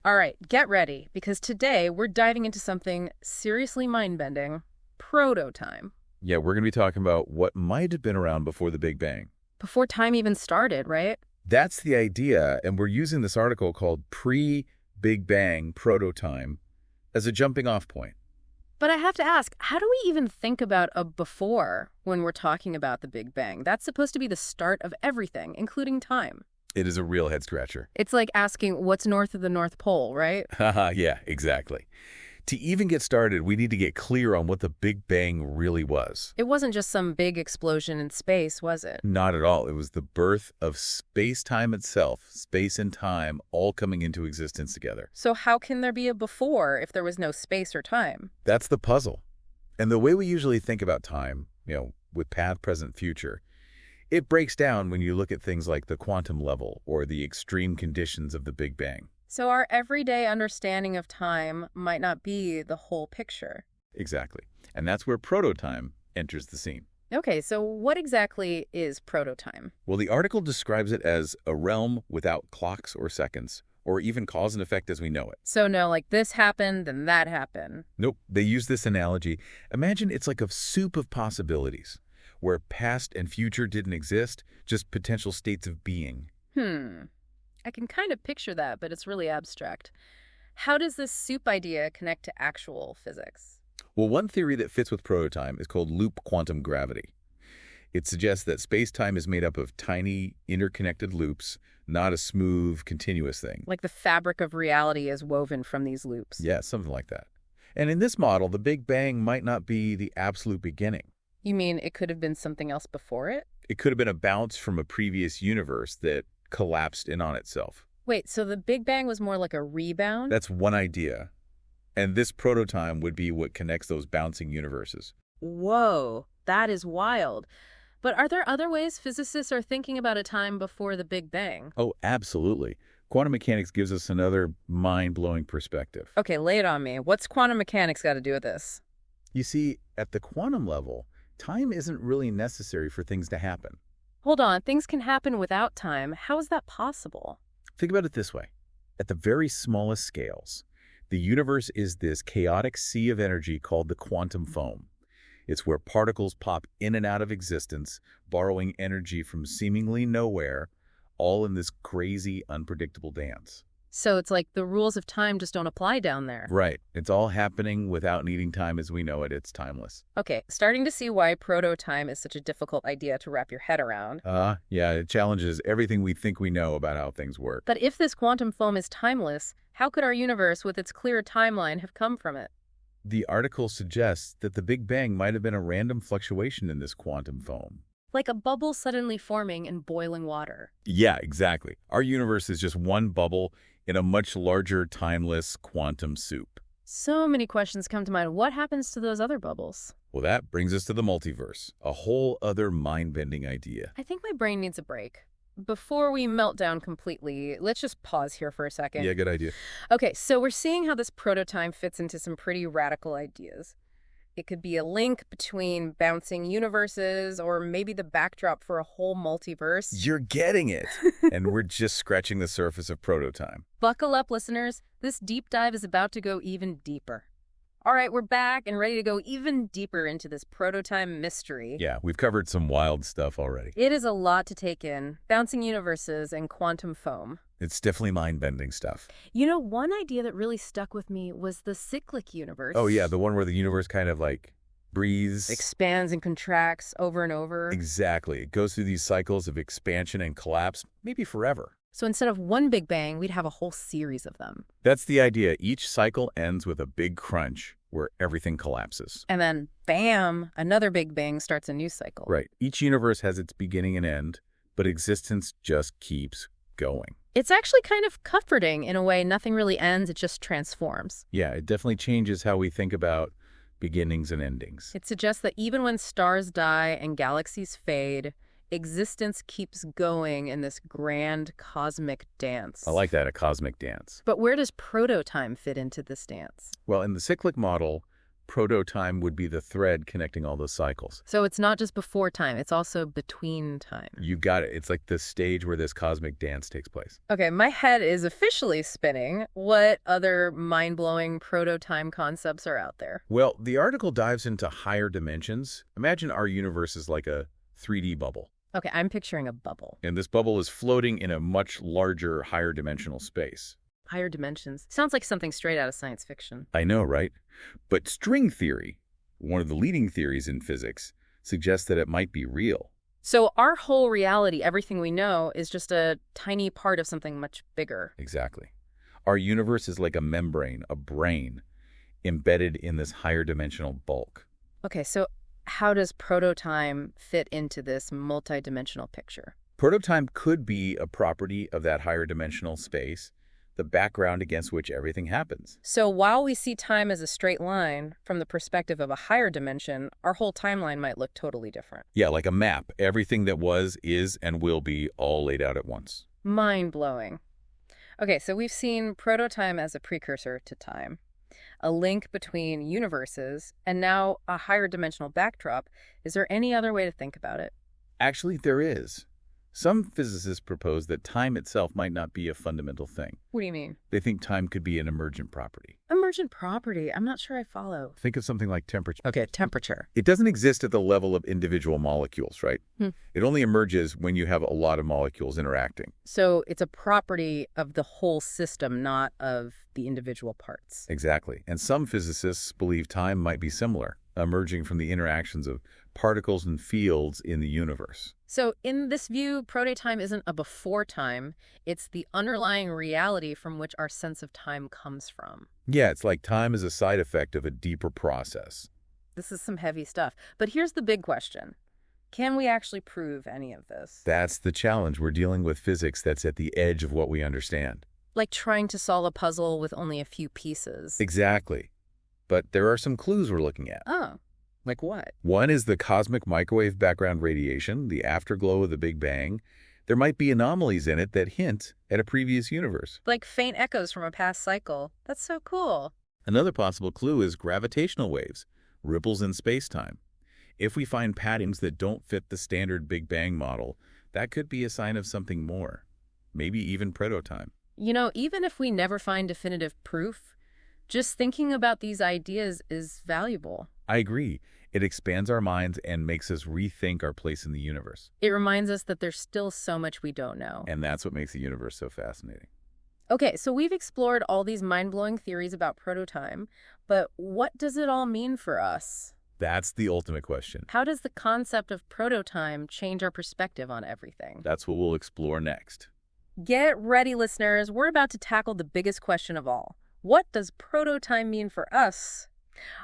All right, get ready, because today we're diving into something seriously mind-bending, proto-time. Yeah, we're going to be talking about what might have been around before the Big Bang. Before time even started, right? That's the idea, and we're using this article called Pre-Big Bang Proto-Time as a jumping off point. But I have to ask, how do we even think about a before when we're talking about the Big Bang? That's supposed to be the start of everything, including time. It is a real head-scratcher. It's like asking what's north of the North Pole, right? Haha, yeah, exactly. To even get started, we need to get clear on what the Big Bang really was. It wasn't just some big explosion in space, was it? Not at all. It was the birth of space-time itself, space and time, all coming into existence together. So how can there be a before if there was no space or time? That's the puzzle. And the way we usually think about time, with past, present, future, it breaks down when you look at things like the quantum level or the extreme conditions of the Big Bang. So our everyday understanding of time might not be the whole picture. Exactly. And that's where proto-time enters the scene. Okay, so what exactly is proto-time? Well, the article describes it as a realm without clocks or seconds, or even cause and effect as we know it. So no, like this happened, then that happened. Nope, they use this analogy. Imagine it's like a soup of possibilities, where past and future didn't exist, just potential states of being. I can kind of picture that, but it's really abstract. How does this soup idea connect to actual physics? Well, one theory that fits with proto-time is called loop quantum gravity. It suggests that space-time is made up of tiny, interconnected loops, not a smooth, continuous thing. Like the fabric of reality is woven from these loops. Yeah, something like that. And in this model, the Big Bang might not be the absolute beginning. You mean it could have been something else before it? It could have been a bounce from a previous universe that collapsed in on itself. Wait, so the Big Bang was more like a rebound? That's one idea. And this proto-time would be what connects those bouncing universes. Whoa, that is wild. But are there other ways physicists are thinking about a time before the Big Bang? Oh, absolutely. Quantum mechanics gives us another mind-blowing perspective. Okay, lay it on me. What's quantum mechanics got to do with this? You see, at the quantum level, time isn't really necessary for things to happen. Hold on, things can happen without time. How is that possible? Think about it this way. At the very smallest scales, the universe is this chaotic sea of energy called the quantum foam. It's where particles pop in and out of existence, borrowing energy from seemingly nowhere, all in this crazy, unpredictable dance. So it's like the rules of time just don't apply down there. Right. It's all happening without needing time as we know it. It's timeless. Okay, starting to see why proto-time is such a difficult idea to wrap your head around. Yeah, it challenges everything we think we know about how things work. But if this quantum foam is timeless, how could our universe with its clear timeline have come from it? The article suggests that the Big Bang might have been a random fluctuation in this quantum foam. Like a bubble suddenly forming in boiling water. Yeah, exactly. Our universe is just one bubble in a much larger, timeless quantum soup. So many questions come to mind. What happens to those other bubbles? Well, that brings us to the multiverse, a whole other mind-bending idea. I think my brain needs a break. Before we melt down completely, let's just pause here for a second. Yeah, good idea. Okay, so we're seeing how this proto-time fits into some pretty radical ideas. It could be a link between bouncing universes or maybe the backdrop for a whole multiverse. You're getting it. And we're just scratching the surface of proto-time. Buckle up, listeners. This deep dive is about to go even deeper. All right, we're back and ready to go even deeper into this proto-time mystery. Yeah, we've covered some wild stuff already. It is a lot to take in. Bouncing universes and quantum foam. It's definitely mind-bending stuff. You know, one idea that really stuck with me was the cyclic universe. Oh, yeah, the one where the universe kind of like breathes. Expands and contracts over and over. Exactly. It goes through these cycles of expansion and collapse, maybe forever. So instead of one Big Bang, we'd have a whole series of them. That's the idea. Each cycle ends with a big crunch where everything collapses. And then, bam, another Big Bang starts a new cycle. Right. Each universe has its beginning and end, but existence just keeps going. It's actually kind of comforting in a way. Nothing really ends, it just transforms. Yeah, it definitely changes how we think about beginnings and endings. It suggests that even when stars die and galaxies fade, existence keeps going in this grand cosmic dance. I like that, a cosmic dance. But where does proto-time fit into this dance? Well, in the cyclic model, Proto-time would be the thread connecting all those cycles. So it's not just before time, it's also between time. You got it. It's like the stage where this cosmic dance takes place. Okay, my head is officially spinning. What other mind-blowing proto-time concepts are out there? Well, the article dives into higher dimensions. Imagine our universe is like a 3D bubble. Okay, I'm picturing a bubble. And this bubble is floating in a much larger, higher dimensional space. Higher dimensions. Sounds like something straight out of science fiction. I know, right? But string theory, one of the leading theories in physics, suggests that it might be real. So our whole reality, everything we know, is just a tiny part of something much bigger. Exactly. Our universe is like a membrane, a brane, embedded in this higher dimensional bulk. Okay, so how does proto-time fit into this multidimensional picture? Proto-time could be a property of that higher dimensional space, the background against which everything happens. So while we see time as a straight line, from the perspective of a higher dimension, our whole timeline might look totally different. Yeah, like a map. Everything that was, is, and will be all laid out at once. Mind-blowing. Okay, so we've seen proto-time as a precursor to time, a link between universes, and now a higher dimensional backdrop. Is there any other way to think about it? Actually, there is. Some physicists propose that time itself might not be a fundamental thing. What do you mean? They think time could be an emergent property. Emergent property? I'm not sure I follow. Think of something like temperature. Okay, temperature. It doesn't exist at the level of individual molecules, right? Hmm. It only emerges when you have a lot of molecules interacting. So it's a property of the whole system, not of the individual parts. Exactly. And some physicists believe time might be similar, emerging from the interactions of particles and fields in the universe. So in this view, proto-time isn't a before time, it's the underlying reality from which our sense of time comes from. Yeah, it's like time is a side effect of a deeper process. This is some heavy stuff. But here's the big question. Can we actually prove any of this? That's the challenge. We're dealing with physics that's at the edge of what we understand. Like trying to solve a puzzle with only a few pieces. Exactly. But there are some clues we're looking at. Oh, like what? One is the cosmic microwave background radiation, the afterglow of the Big Bang. There might be anomalies in it that hint at a previous universe. Like faint echoes from a past cycle. That's so cool. Another possible clue is gravitational waves, ripples in spacetime. If we find patterns that don't fit the standard Big Bang model, that could be a sign of something more, maybe even proto-time. You know, even if we never find definitive proof, just thinking about these ideas is valuable. I agree. It expands our minds and makes us rethink our place in the universe. It reminds us that there's still so much we don't know. And that's what makes the universe so fascinating. Okay, so we've explored all these mind-blowing theories about proto-time, but what does it all mean for us? That's the ultimate question. How does the concept of proto-time change our perspective on everything? That's what we'll explore next. Get ready, listeners. We're about to tackle the biggest question of all. What does proto-time mean for us?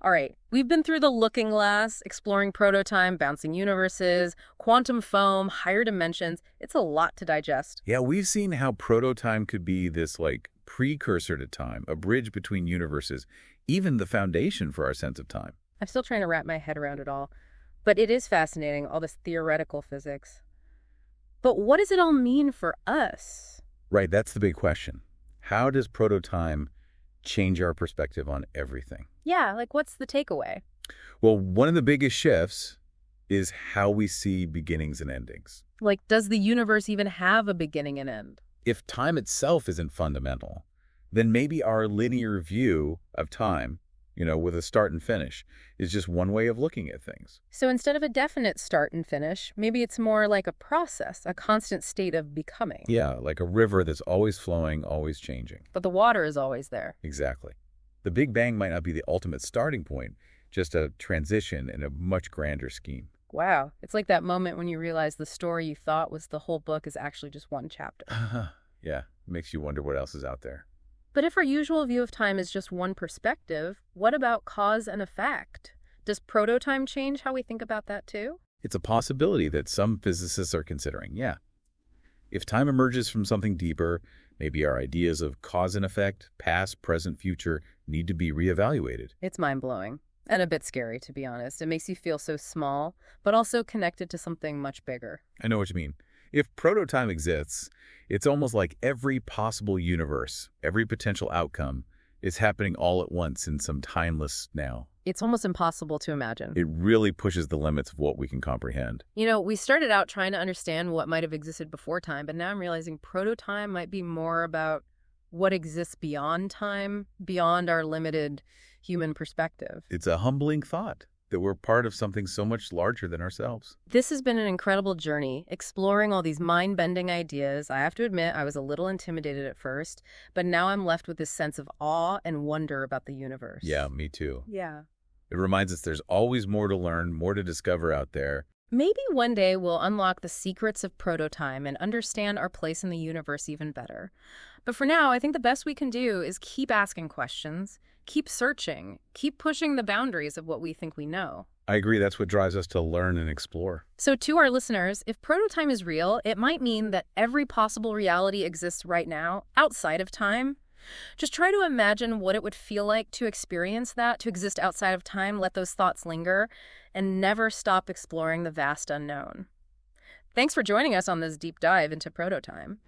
All right, we've been through the looking glass, exploring proto-time, bouncing universes, quantum foam, higher dimensions. It's a lot to digest. Yeah, we've seen how proto-time could be this, precursor to time, a bridge between universes, even the foundation for our sense of time. I'm still trying to wrap my head around it all. But it is fascinating, all this theoretical physics. But what does it all mean for us? Right, that's the big question. How does proto-time change our perspective on everything? Yeah, like what's the takeaway? Well, one of the biggest shifts is how we see beginnings and endings. Like, does the universe even have a beginning and end? If time itself isn't fundamental, then maybe our linear view of time, with a start and finish, is just one way of looking at things. So instead of a definite start and finish, maybe it's more like a process, a constant state of becoming. Yeah, like a river that's always flowing, always changing. But the water is always there. Exactly. The Big Bang might not be the ultimate starting point, just a transition in a much grander scheme. Wow. It's like that moment when you realize the story you thought was the whole book is actually just one chapter. Yeah, it makes you wonder what else is out there. But if our usual view of time is just one perspective, what about cause and effect? Does proto-time change how we think about that too? It's a possibility that some physicists are considering, yeah. If time emerges from something deeper, maybe our ideas of cause and effect, past, present, future, need to be reevaluated. It's mind-blowing. And a bit scary, to be honest. It makes you feel so small, but also connected to something much bigger. I know what you mean. If proto-time exists, it's almost like every possible universe, every potential outcome, It's happening all at once in some timeless now. It's almost impossible to imagine. It really pushes the limits of what we can comprehend. You know, we started out trying to understand what might have existed before time, but now I'm realizing proto-time might be more about what exists beyond time, beyond our limited human perspective. It's a humbling thought that we're part of something so much larger than ourselves. This has been an incredible journey, exploring all these mind-bending ideas. I have to admit, I was a little intimidated at first, but now I'm left with this sense of awe and wonder about the universe. Yeah, me too. Yeah. It reminds us there's always more to learn, more to discover out there. Maybe one day we'll unlock the secrets of proto-time and understand our place in the universe even better. But for now, I think the best we can do is keep asking questions, keep searching, keep pushing the boundaries of what we think we know. I agree, that's what drives us to learn and explore. So to our listeners, if proto-time is real, it might mean that every possible reality exists right now, outside of time. Just try to imagine what it would feel like to experience that, to exist outside of time, let those thoughts linger, and never stop exploring the vast unknown. Thanks for joining us on this deep dive into proto-time.